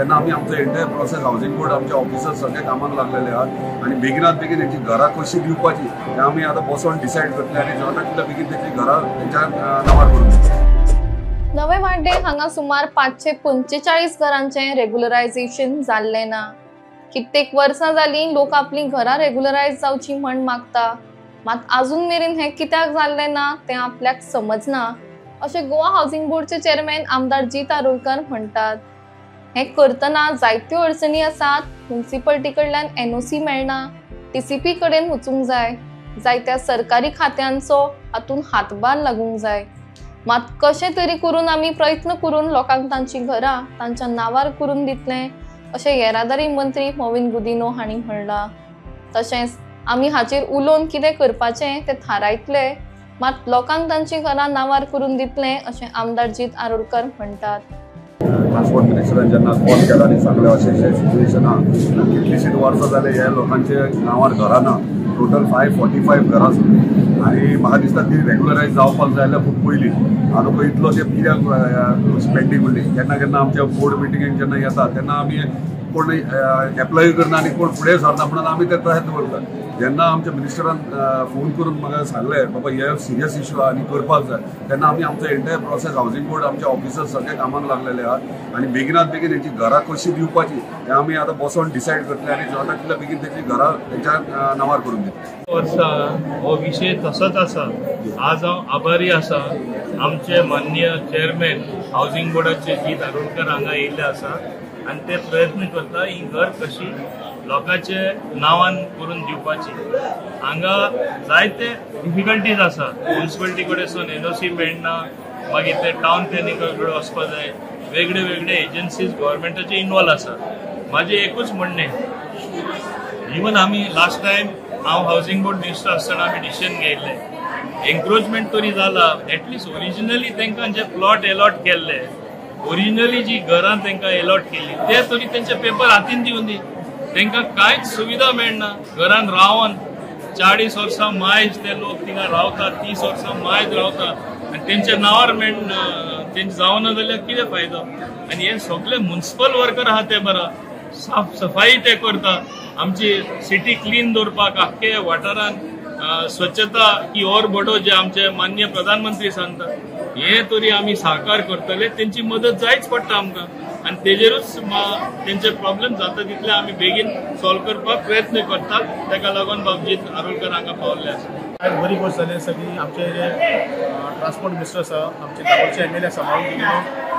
तेन्ना आमी आमचो एंटायर प्रोसेस हावजींग बोर्ड आमचे ऑफिसर्स सगळे कामाक लागलेले आहात आणि बेगिनात बेगीन हेची घरां कशी दिवपाची हें आमी आतां बसोन डिसायड करतले आनी जाता तितल्या बेगीन तेची घरां तेंच्या नांवार करून दितले। नवे वाड्डे हांगा सुमार 545 घरांचे रेग्युलरायझेशन जाल्ले ना। कित्येक वर्सां जाली लोक आपली घरां रेग्युलरायज जावची म्हण मागता, मात अजून मेरेन हें कित्याक जाल्ले ना तें आपल्याक समजना अशें गोवा हावजींग बोर्डचे चेअरमॅन आमदार जीत आरोलकर म्हणटात। हें करतना जायत्यो अडचणी आसात। म्युनिसिपालिटी कडल्यान एनओसी मेळना, टीसीपी कडेन वचूंक जाय, जायत्या सरकारी खात्यांचो हातून हातभार लागूंक जाय। मात कशें तरी करून आमी प्रयत्न करून लोकांक तांची घरां तांच्या नांवार करून दितले अशें येरादारी मंत्री मोविन गुदिनो हांणी म्हणलां। तशेंच आमी हाचेर उलोवन कितें करपाचें तें थारायतले, मात लोकांक तांची घरां नांवार करून दितले अशें आमदार जीत आरोलकर म्हणटात। ट्रान्सपोर्ट मिनिस्टरान जेन्ना कॉल केला आनी सांगलें अशें सिच्युएशन आहा, कितलींशींच वर्सां जाले ह्या लोकांचे नांवार घरां ना, टोटल 545 घरां आसा आनी म्हाका दिसता ती रेग्युलरायज जावपाक जाय जाल्यार खूब पयलीं आनी पळय इतलो ते कित्याक स्पेंडींग उरली। केन्ना केन्ना आमच्या बोर्ड मिटिंगेक जेन्ना येता तेन्ना आमी कोण एप्लाय करना आनी कोण फुडें सरना म्हणून आमी ते तशेंच दवरतात। जेन्ना आमच्या मिनिस्टरान फोन करून म्हाका सांगलें बाबा हे सिरियस इशू आहा आनी करपाक जाय, तेन्ना आमी आमचो एंटायर प्रोसेस हावजींग बोर्ड आमचे ऑफिसर्स सगळे कामाक लागलेले आहात आनी बेगिनात बेगीन हेची घरां कशी दिवपाची हें आमी आतां बसोन डिसायड करतले आनी जाता तितल्या बेगीन तेची घरां तेंच्या नांवार करून दितले। वर्सा हो विशय तसोच आसा। आज हांव आभारी आसा आमचे माननीय चेअरमॅन हावजींग बोर्डाचे जीत आरोलकर हांगा येयल्ले आसा आनी ते प्रयत्न करता ही घर कशी लोकांचे नांवान करून दिवपाची। हांगा जायते डिफिकल्टीज आसा। म्युनिसिपालिटी कडेन एनओसी मेळना, मागीर ते टावन प्लॅनिंगा कडेन वचपा जाय, वेगळे वेगळे एजन्सीज गव्हर्मेंटाचे इन्वॉल्व आसा। म्हाजें एकूच म्हणणें, इवन आमी लास्ट टायम हांव हावजींग बोर्ड मिनिस्टर आसतना आमी डिसिजन घेयल्ले, एन्क्रोचमेंट तरी जाला, एटलिस्ट ओरिजिनली तांकां जे प्लॉट अलॉट केल्ले, ओरिजिनली जी घरां तांकां अलॉट केली ते तरी तेंचे पेपर हातीन दिवन दी। तांकां कांयच सुविधा मेळना। घरान रावन 40 वर्सां मायज ते लोक थिंगा रावतात, 30 वर्सां मायज रावतात आनी तेंच्या नांवार मेळना, तेंचे जावना जाल्यार कितें फायदो। आनी हे सगळे म्युनिसिपल वर्कर आहा ते बरा साफ सफाई ते करता, आमची सिटी क्लीन दवरपाक आख्खे वाठारान स्वच्छता की और बडो जे आमचे माननीय प्रधानमंत्री सांगता हे तरी आमी साकार करतले। तेंची मदत जायच पडटा आमकां आनी तेजेरूच तेंचे प्रॉब्लेम जाता तितले आमी बेगीन सॉल्व करपाक प्रयत्न करतात। ताका लागून बाबजीत आरोलकर हांगा पावल्ले आसा। बरी गोष्ट जाली सगळी आमचे जे ट्रान्सपोर्ट मिनिस्टर आसा, आमचे गांवचे एमएलए आसा मोविन गुदिनो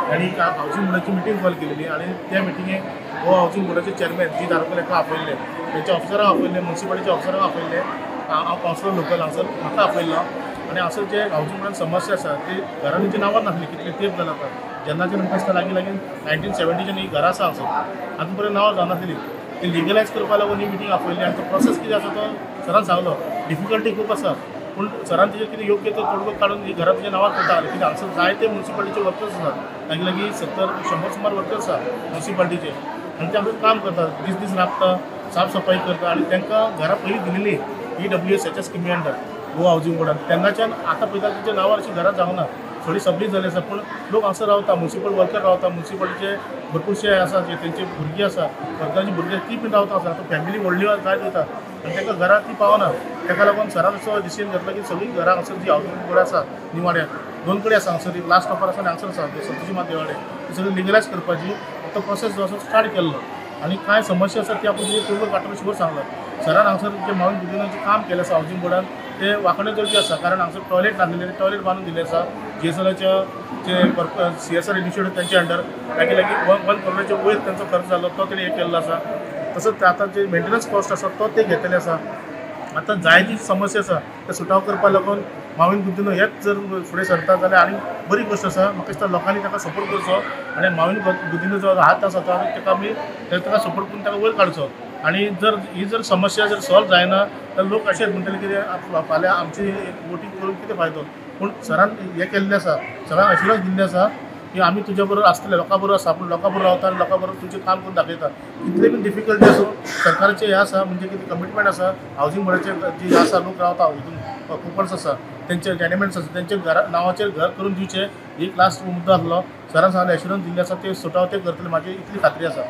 हांणी हावजींग बोर्डाची मिटींग कॉल केलेली आनी त्या मिटिंगेक गोवा हावजींग बोर्डाचे चेअरमॅन जीत आरोलकर हाका आपयल्ले, तेंच्या ऑफिसरांक आपयल्ले, म्युनिसिपालिटीच्या ऑफिसरांक आपयल्ले, हांव कावन्सिलर लोकल हांगसर म्हाका आपयल्लो आनी हांगसर जे हावजींग बोर्डान समस्या आसा ती घरांची नांवार नासली, कितले तेंप जाला आता जेन्नाचे नंतर आसता लागीं 1970च्यान ही घरां आसा हांगसर आजून पर्यंत नांवार जावनासली। ती लिगलायज करपा लागून ही मिटींग आपयल्ली आनी तो प्रोसेस कितें आसा तो सरान सांगलो। डिफिकल्टी खूब आसा पूण सरान तेजेर कितें योग्य तो तोडगो काडून ही घरां तुज्या नांवार करता। कित्याक हांगसर जायते म्युनिसिपालिटीचे वर्कर्स आसात, तागे लागीं 70-100 सुमार वर्कर्स आसा म्युनिसिपालिटीचे आनी ते आमकां काम करतात, दीस राबता, साफ सफाई करता आनी तांकां घरां पयलीं दिलेली EWS स्किमी अंडर गोवा हावजींग बोर्डान। तेन्नाच्यान आतां पळयता तेंच्या नांवार अशी घरां जावना, थोडी सबलीज जाली आसा पूण लोक हांगसर रावता, म्युनिसिपल वर्कर रावता, म्युनिसिपालिटीचे भरपूरशे आसा जे तेंचे भुरगीं आसा, वर्करांची भुरगीं ती बीन रावता हांगसर। आतां फॅमिली व्हडली जाय वता आनी तांकां घरां ती पावना। ताका लागून सरान असो डिसिजन घेतलो की सगळीं घरां हांगसर जी हावजींग बोर्ड आसा निवाड्याक 2 कडेन आसा हांगसर, एक लास्ट स्टॉपार आसा आनी हांगसर आसा संतोशी मात देवाडे, ती सगळी लिगलायज करपाची तो प्रोसेस जो आसा स्टार्ट केल्लो आनी कांय समस्या आसा ती आपूण तुजे तोडगो काडटलो शिवर सांगला। सरान हांगसर जे मोविन गुदिनोचें काम केलें आसा हावजींग बोर्डान ते वांकडे करची आसा, कारण हांगसर टॉयलेट बांदिल्ले, टॉयलेट बांदून दिल्ले आसा GSLच्या जे CSR इनिशिएटीव त्यांच्या अंडर, तागे लागीं 1 करोडाच्या वयर त्यांचो खर्च जाल्लो तो तेणी हे केल्लो आसा। तसोच आतां जे मेंटेनन्स कॉस्ट आसा तो ते घेतलेले आसा। आतां जायती समस्या आसा ते सुटाव करपा लागून मोविन गुदिनो हेच जर फुडें सरता जाल्यार आनी बरी गोष्ट आसा। म्हाका दिसता लोकांनी ताका सपोर्ट करचो आनी मोविन गुदिनो जो हात आसा तो ताका आमी ताका सपोर्ट करून ताका वयर काडचो आनी जर ही जर समस्या जर सॉल्व जायना तर लोक अशेंच म्हणटले कितें फाल्यां आमची वोटींग करून कितें फायदो। पूण सरान हें केल्लें आसा, सरान अश्युरन्स दिल्लें आसा की आमी तुजे बरोबर आसतले, लोकां बरोबर आसा, पूण लोकां बरोबर रावता आनी लोकां बरोबर तुजें काम करून दाखयता। कितले बीन डिफिकल्टी आसूं सरकाराचें हें आसा म्हणजे कितें कमिटमेंट आसा हावजींग बोर्डाचें जी आसा लोक रावता हितून कुपन्स आसा तेंचे टेनेमेंट्स आसा तेंचे घरा नांवाचेर घर करून दिवचे ही लास्ट मुद्दो आसलो. सरान सांगलें एश्युरन्स दिल्ली आसा ते सुटाव ते करतले म्हाजी इतली खात्री आसा.